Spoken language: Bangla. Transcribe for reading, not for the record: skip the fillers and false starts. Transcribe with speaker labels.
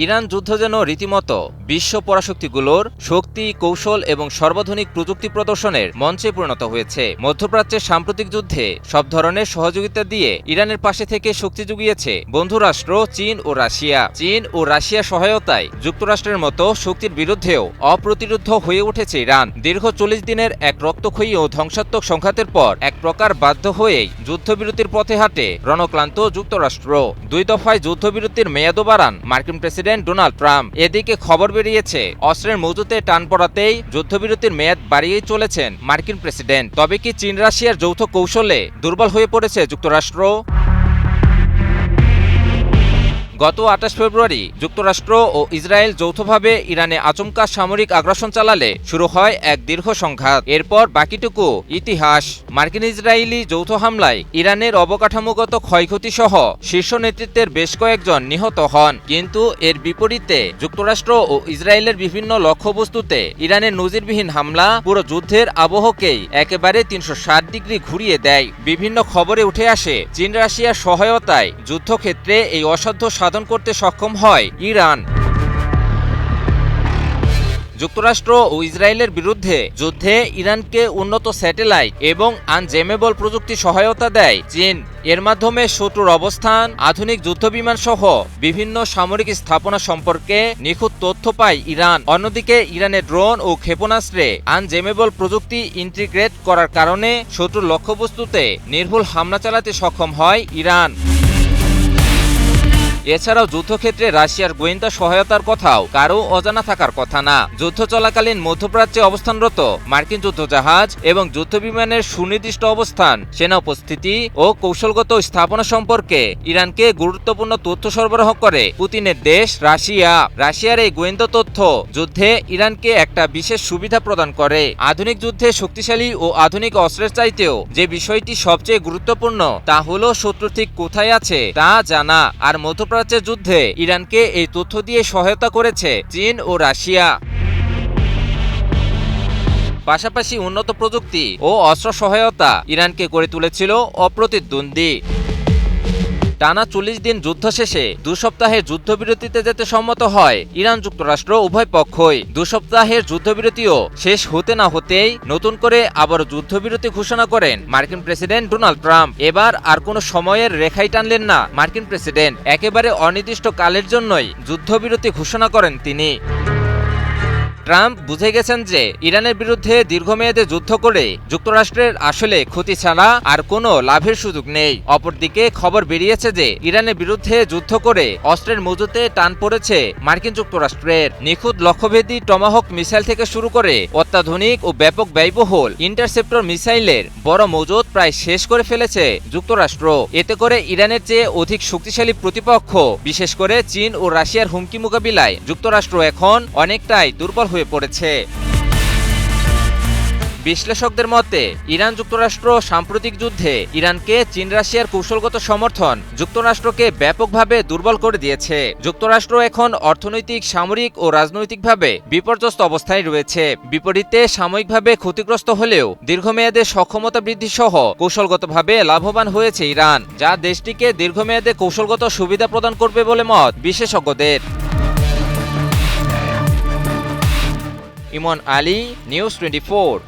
Speaker 1: ইরান যুদ্ধ যেন রীতিমতো বিশ্ব পরাশক্তিগুলোর শক্তি, কৌশল এবং সর্বাধুনিক প্রযুক্তি প্রদর্শনের মঞ্চে পরিণত হয়েছে। মধ্যপ্রাচ্যের সাম্প্রতিক যুদ্ধে সব ধরনের সহযোগিতা দিয়ে ইরানের পাশে থেকে শক্তি জুগিয়েছে বন্ধুরাষ্ট্র চীন ও রাশিয়া। চীন ও রাশিয়া সহায়তায় যুক্তরাষ্ট্রের মতো শক্তির বিরুদ্ধেও অপ্রতিরোধ হয়ে উঠেছে ইরান। দীর্ঘ ৪০ দিনের এক রক্তক্ষয়ী ও ধ্বংসাত্মক সংঘাতের পর এক প্রকার বাধ্য হয়েই যুদ্ধবিরতির পথে হাঁটে রণক্লান্ত যুক্তরাষ্ট্র। ২ দফায় যুদ্ধবিরতির মেয়াদও বাড়ান মার্কিন প্রেসিডেন্ট ডোনাল্ড ট্রাম্প। এদিকে খবর বেরিয়েছে অস্ত্রের মজুতে টান পড়াতেই যুদ্ধবিরতির মেয়াদ বাড়িয়েই চলেছেন মার্কিন প্রেসিডেন্ট। তবে কি চীন রাশিয়ার যৌথ কৌশলে দুর্বল হয়ে পড়েছে যুক্তরাষ্ট্র? গত ২৮ ফেব্রুয়ারি যুক্তরাষ্ট্র ও ইসরায়েল যৌথভাবে ইরানে আচমকা সামরিক আগ্রাসন চালালে শুরু হয় এক দীর্ঘ সংঘাত। এরপর বাকিটুকু ইতিহাস। মার্কিন ইসরায়েলি যৌথ হামলায় ইরানের অবকাঠামোগত ক্ষয়ক্ষতি সহ শীর্ষ নেতৃত্বের বেশ কয়েকজন নিহত হন। কিন্তু এর বিপরীতে যুক্তরাষ্ট্র ও ইসরায়েলের বিভিন্ন লক্ষ্যবস্তুতে ইরানের নজিরবিহীন হামলা পুরো যুদ্ধের আবহকেই একেবারে ৩৬০ ডিগ্রি ঘুরিয়ে দেয়। বিভিন্ন খবরে উঠে আসে চীন রাশিয়ার সহায়তায় যুদ্ধক্ষেত্রে এই অসাধ্য সাধন করতে সক্ষম হয় ইরান। যুক্তরাষ্ট্র ও ইসরায়েলের বিরুদ্ধে যুদ্ধে ইরানকে উন্নত স্যাটেলাইট এবং আনজেমেবল প্রযুক্তি সহায়তা দেয় চীন। এর মাধ্যমে শত্রুর অবস্থান, আধুনিক যুদ্ধবিমান সহ বিভিন্ন সামরিক স্থাপনা সম্পর্কে নিখুঁত তথ্য পায় ইরান। অন্যদিকে ইরানের ড্রোন ও ক্ষেপণাস্ত্রে আনজেমেবল প্রযুক্তি ইন্টিগ্রেট করার কারণে শত্রুর লক্ষ্যবস্তুতে নির্ভুল হামলা চালাতে সক্ষম হয় ইরান। এছাড়াও যুদ্ধক্ষেত্রে রাশিয়ার গোয়েন্দা সহায়তার কথাও কারও অজানা থাকার কথা না। যুদ্ধ চলাকালীন মধ্যপ্রাচ্যে অবস্থানরত মার্কিন যুদ্ধজাহাজ এবং যুদ্ধবিমানের সুনির্দিষ্ট অবস্থান, সেনা উপস্থিতি ও কৌশলগত স্থাপনা সম্পর্কে ইরানকে গুরুত্বপূর্ণ তথ্য সরবরাহ করে পুতিনের দেশ রাশিয়া। রাশিয়ার এই গোয়েন্দা তথ্য যুদ্ধে ইরানকে একটা বিশেষ সুবিধা প্রদান করে। আধুনিক যুদ্ধে শক্তিশালী ও আধুনিক অস্ত্রের চাইতেও যে বিষয়টি সবচেয়ে গুরুত্বপূর্ণ তা হলো শত্রু ঠিক কোথায় আছে তা জানা। আর মধ্যপ্রাচ্যের যুদ্ধে ইরানকে এই তথ্য দিয়ে সহায়তা করেছে চীন ও রাশিয়া। পাশাপাশি উন্নত প্রযুক্তি ও অস্ত্র সহায়তা ইরানকে করে তুলেছিল অপ্রতিদ্বন্দ্বী। টানা ৪০ দিন যুদ্ধ শেষে ২ সপ্তাহের যুদ্ধবিরতিতে যেতে সম্মত হয় ইরান যুক্তরাষ্ট্র উভয় পক্ষই। ২ সপ্তাহের যুদ্ধবিরতিও শেষ হতে না হতেই নতুন করে আবারও যুদ্ধবিরতি ঘোষণা করেন মার্কিন প্রেসিডেন্ট ডোনাল্ড ট্রাম্প। এবার আর কোনো সময়ের রেখাই টানলেন না মার্কিন প্রেসিডেন্ট। একেবারে অনির্দিষ্ট কালের জন্যই যুদ্ধবিরতি ঘোষণা করেন তিনি। ট্রাম্প বুঝে গেছেন যে ইরানের বিরুদ্ধে দীর্ঘমেয়াদে যুদ্ধ করে যুক্তরাষ্ট্রের আসলে ক্ষতি ছাড়া আর কোনো লাভের সুযোগ নেই। অপরদিকে খবর বেরিয়েছে যে ইরানের বিরুদ্ধে যুদ্ধ করে অস্ত্রের মজুতে টান পড়েছে মার্কিন যুক্তরাষ্ট্রের। নিখুঁত লক্ষ্যভেদী টমাহক মিসাইল থেকে শুরু করে অত্যাধুনিক ও ব্যাপক ব্যয়বহুল ইন্টারসেপ্টর মিসাইলের বড় মজুত প্রায় শেষ করে ফেলেছে যুক্তরাষ্ট্র। এতে করে ইরানের চেয়ে অধিক শক্তিশালী প্রতিপক্ষ, বিশেষ করে চীন ও রাশিয়ার হুমকি মোকাবিলায় যুক্তরাষ্ট্র এখন অনেকটাই দুর্বল হয়ে পড়েছে। বিশ্লেষকদের মতে ইরান যুক্তরাষ্ট্র সাম্প্রতিক যুদ্ধে ইরানকে চীন রাশিয়ার কৌশলগত সমর্থন যুক্তরাষ্ট্রকে ব্যাপকভাবে দুর্বল করে দিয়েছে। যুক্তরাষ্ট্র এখন অর্থনৈতিক, সামরিক ও রাজনৈতিকভাবে বিপর্যস্ত অবস্থায় রয়েছে। বিপরীতে সাময়িকভাবে ক্ষতিগ্রস্ত হলেও দীর্ঘমেয়াদে সক্ষমতা বৃদ্ধি সহ কৌশলগতভাবে লাভবান হয়েছে ইরান, যা দেশটিকে দীর্ঘমেয়াদে কৌশলগত সুবিধা প্রদান করবে বলে মত বিশেষজ্ঞদের। ইমন আলী, নিউজ 24।